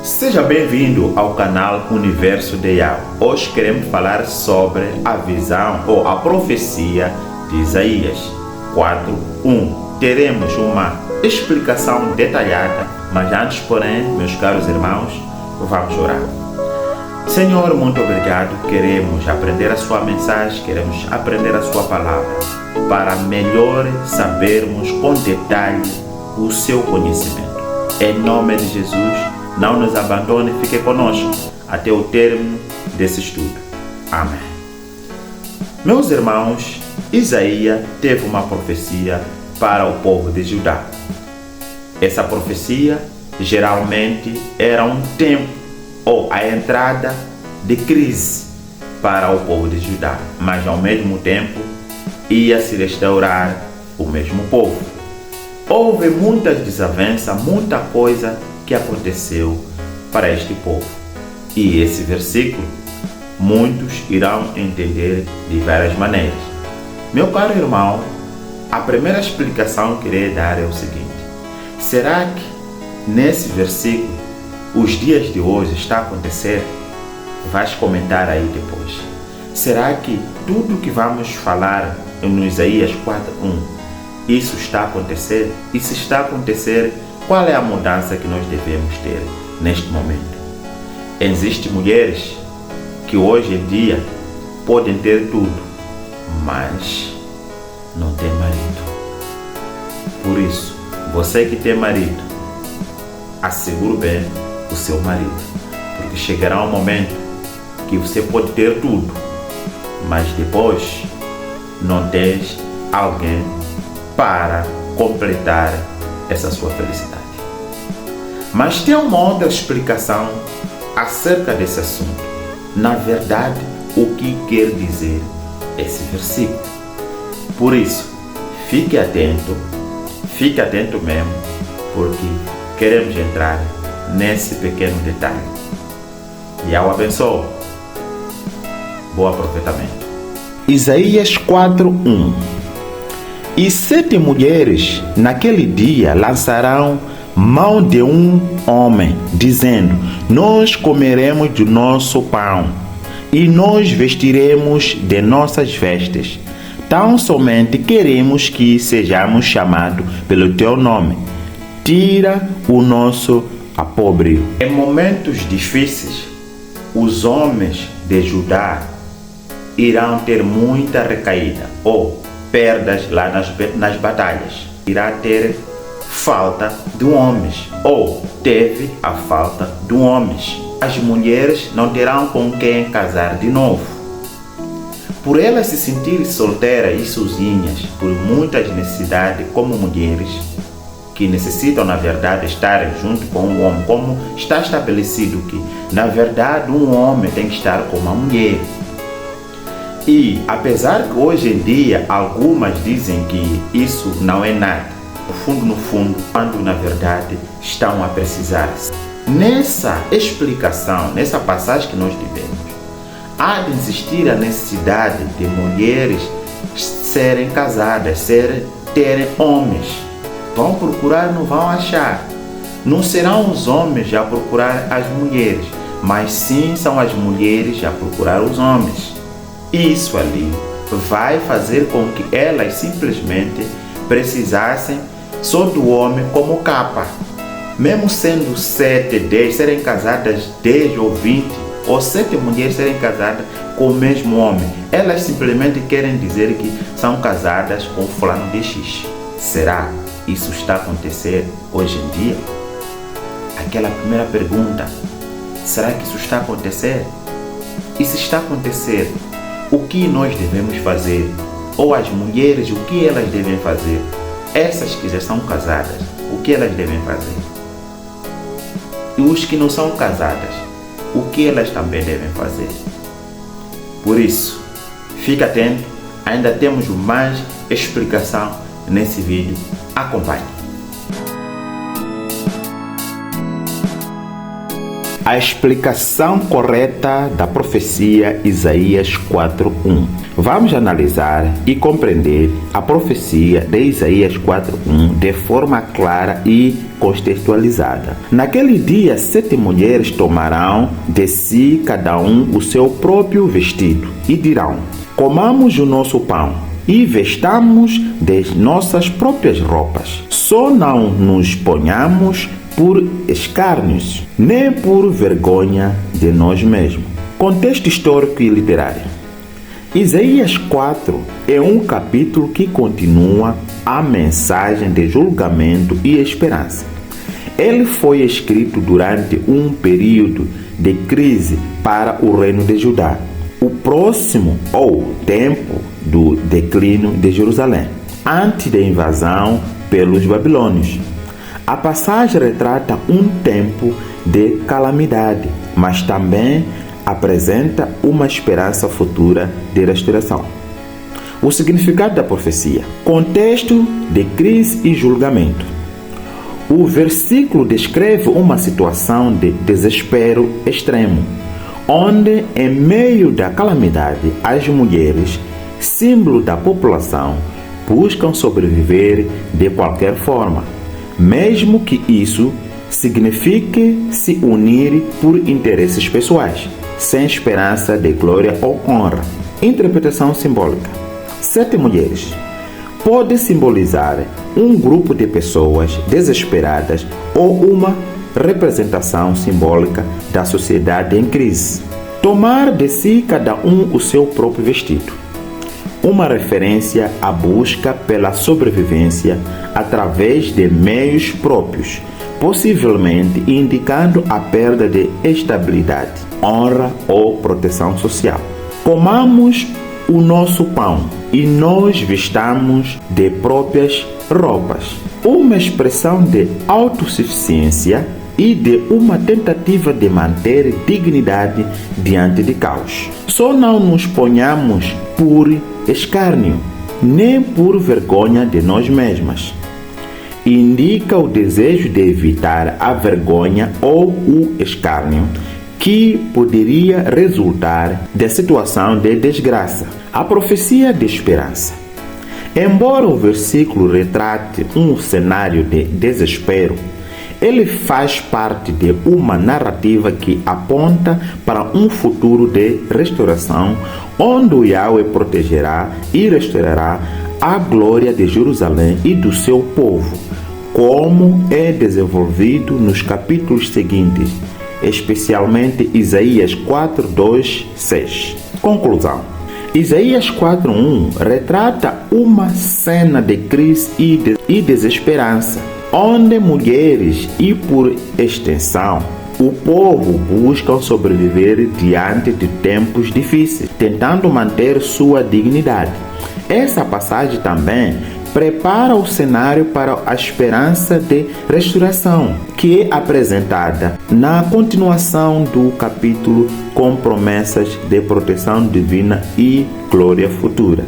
Seja bem-vindo ao canal Universo de Yahweh. Hoje queremos falar sobre a visão ou a profecia de Isaías 4:1. Teremos uma explicação detalhada, mas antes, porém, meus caros irmãos, vamos orar. Senhor, muito obrigado. Queremos aprender a sua mensagem, queremos aprender a sua palavra, para melhor sabermos com detalhe o seu conhecimento. Em nome de Jesus, não nos abandone, fique conosco até o término desse estudo. Amém. Meus irmãos, Isaías teve uma profecia para o povo de Judá. Essa profecia geralmente era um tempo ou a entrada de crise para o povo de Judá, mas ao mesmo tempo ia se restaurar o mesmo povo. Houve muitas desavenças, muita coisa que aconteceu para este povo. E esse versículo, muitos irão entender de várias maneiras. Meu caro irmão, a primeira explicação que irei dar é o seguinte: será que nesse versículo os dias de hoje está acontecendo? Vais comentar aí depois. Será que tudo que vamos falar no Isaías 4:1, isso está acontecendo? E se está acontecendo, qual é a mudança que nós devemos ter neste momento? Existem mulheres que hoje em dia podem ter tudo, mas não tem marido. Por isso, você que tem marido, assegure bem o seu marido, porque chegará um momento que você pode ter tudo, mas depois não tens alguém para completar essa sua felicidade. Mas tem uma outra explicação acerca desse assunto. Na verdade, o que quer dizer esse versículo? Por isso, fique atento mesmo, porque queremos entrar nesse pequeno detalhe. E ao abençoe. Bom aproveitamento. Isaías 4:1. E 7 mulheres naquele dia lançarão mão de um homem, dizendo: nós comeremos do nosso pão e nós vestiremos de nossas vestes. Tão somente queremos que sejamos chamados pelo teu nome. Tira o nosso opróbrio. Em momentos difíceis, os homens de Judá irão ter muita recaída ou perdas lá nas batalhas. Irá ter falta de homens, ou teve a falta de homens. As mulheres não terão com quem casar de novo. Por elas se sentirem solteiras e sozinhas, por muitas necessidades, como mulheres que necessitam, na verdade, estar junto com um homem, como está estabelecido que, na verdade, um homem tem que estar com uma mulher. E, apesar que hoje em dia algumas dizem que isso não é nada, no fundo, quando na verdade estão a precisar-se. Nessa explicação, nessa passagem que nós tivemos, há de existir a necessidade de mulheres serem casadas, terem homens. Vão procurar, não vão achar. Não serão os homens a procurar as mulheres, mas sim são as mulheres a procurar os homens. Isso ali vai fazer com que elas simplesmente precisassem só do homem como capa. Mesmo sendo 7, 10, serem casadas 10 ou 20, ou 7 mulheres serem casadas com o mesmo homem, elas simplesmente querem dizer que são casadas com fulano de X. Será que isso está acontecendo hoje em dia? Aquela primeira pergunta: será que isso está acontecendo? E se está acontecendo, o que nós devemos fazer? Ou as mulheres, o que elas devem fazer? Essas que já são casadas, o que elas devem fazer? E os que não são casadas, o que elas também devem fazer? Por isso, fique atento, ainda temos mais explicação nesse vídeo. Acompanhe. a explicação correta da profecia Isaías 4:1. Vamos analisar e compreender a profecia de Isaías 4:1 de forma clara e contextualizada. Naquele dia, 7 mulheres tomarão de si cada um o seu próprio vestido e dirão: comamos o nosso pão e vestamos das nossas próprias roupas. Só não nos ponhamos por escárnios, nem por vergonha de nós mesmos. Contexto histórico e literário. Isaías 4 é um capítulo que continua a mensagem de julgamento e esperança. Ele foi escrito durante um período de crise para o reino de Judá, o próximo ou tempo do declínio de Jerusalém, antes da invasão pelos babilônios. A passagem retrata um tempo de calamidade, mas também apresenta uma esperança futura de restauração. O significado da profecia. Contexto de crise e julgamento. O versículo descreve uma situação de desespero extremo, onde, em meio da calamidade, as mulheres, símbolo da população, buscam sobreviver de qualquer forma, mesmo que isso signifique se unir por interesses pessoais, sem esperança de glória ou honra. Interpretação simbólica. 7 mulheres pode simbolizar um grupo de pessoas desesperadas ou uma representação simbólica da sociedade em crise. Tomar de si cada um o seu próprio vestido. Uma referência à busca pela sobrevivência através de meios próprios, possivelmente indicando a perda de estabilidade, honra ou proteção social. Comamos o nosso pão e nós vestamos de próprias roupas. Uma expressão de autossuficiência e de uma tentativa de manter dignidade diante de caos. Só não nos ponhamos por escárnio, nem por vergonha de nós mesmas. Indica o desejo de evitar a vergonha ou o escárnio que poderia resultar da situação de desgraça. A profecia de esperança. Embora o versículo retrate um cenário de desespero, ele faz parte de uma narrativa que aponta para um futuro de restauração, onde o Yahweh protegerá e restaurará a glória de Jerusalém e do seu povo, como é desenvolvido nos capítulos seguintes, especialmente Isaías 4:2-6. Conclusão. Isaías 4:1 retrata uma cena de crise e desesperança, onde mulheres e, por extensão, o povo buscam sobreviver diante de tempos difíceis, tentando manter sua dignidade. Essa passagem também prepara o cenário para a esperança de restauração, que é apresentada na continuação do capítulo com promessas de proteção divina e glória futura.